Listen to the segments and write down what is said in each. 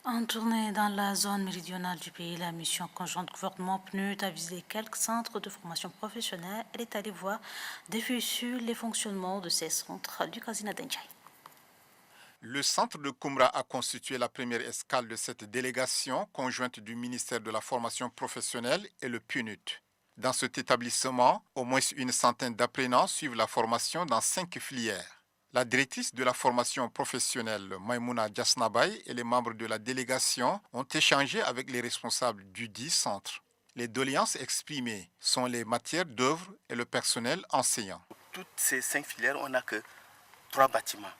En tournée dans la zone méridionale du pays, la mission conjointe gouvernement PNUD a visité quelques centres de formation professionnelle. Elle est allée voir des vues sur les fonctionnements de ces centres du Casina d'Endjaï. Le centre de Koumra a constitué la première escale de cette délégation conjointe du ministère de la Formation professionnelle et le PNUD. Dans cet établissement, au moins une centaine d'apprenants suivent la formation dans 5 filières. La directrice de la formation professionnelle, Maïmouna Djasnabay, et les membres de la délégation ont échangé avec les responsables du dit centre. Les doléances exprimées sont les matières d'œuvre et le personnel enseignant. Toutes ces 5 filières, on n'a que 3 bâtiments.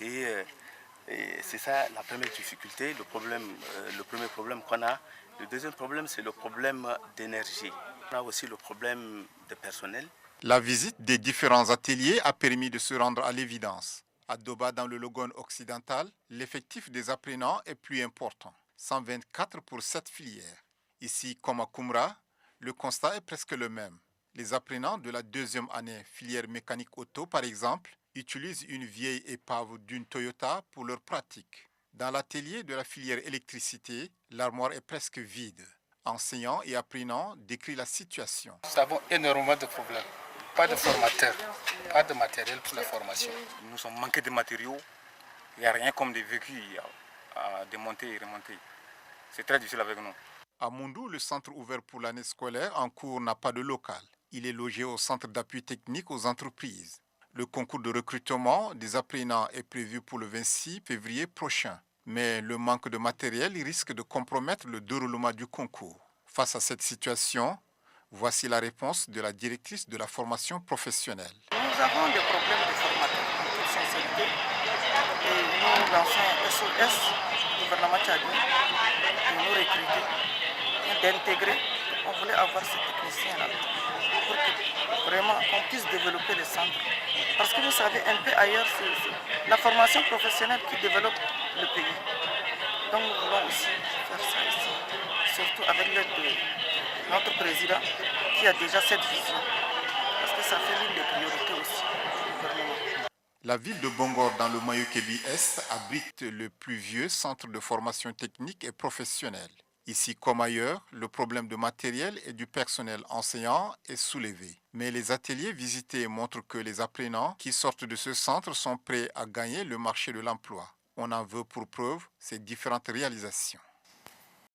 Et c'est ça la première difficulté, le premier problème qu'on a. Le deuxième problème, c'est le problème d'énergie. On a aussi le problème de personnel. La visite des différents ateliers a permis de se rendre à l'évidence. À Doba, dans le Logone occidental, l'effectif des apprenants est plus important, 124 pour 7 filières. Ici, comme à Koumra, le constat est presque le même. Les apprenants de la deuxième année filière mécanique auto, par exemple, utilisent une vieille épave d'une Toyota pour leur pratique. Dans l'atelier de la filière électricité, l'armoire est presque vide. Enseignants et apprenants décrivent la situation. Nous avons énormément de problèmes. Pas de formateurs, pas de matériel pour la formation. Nous sommes manqués de matériaux. Il n'y a rien comme des véhicules à démonter et remonter. C'est très difficile avec nous. À Moundou, le centre ouvert pour l'année scolaire en cours n'a pas de local. Il est logé au centre d'appui technique aux entreprises. Le concours de recrutement des apprenants est prévu pour le 26 février prochain. Mais le manque de matériel risque de compromettre le déroulement du concours. Face à cette situation, voici la réponse de la directrice de la formation professionnelle. Nous avons des problèmes de formateurs en toute sincérité. Et nous lançons SOS, le gouvernement tchadien, de nous recruter et d'intégrer. On voulait avoir ces techniciens-là pour que vraiment on puisse développer le centre. Parce que vous savez, un peu ailleurs, c'est la formation professionnelle qui développe le pays. Donc nous voulons aussi faire ça ici, surtout avec l'aide de notre président qui a déjà cette vision. Parce que ça fait l'une des priorités aussi du gouvernement. La ville de Bongor dans le Mayo-Kébi Est abrite le plus vieux centre de formation technique et professionnelle. Ici comme ailleurs, le problème de matériel et du personnel enseignant est soulevé. Mais les ateliers visités montrent que les apprenants qui sortent de ce centre sont prêts à gagner le marché de l'emploi. On en veut pour preuve ces différentes réalisations.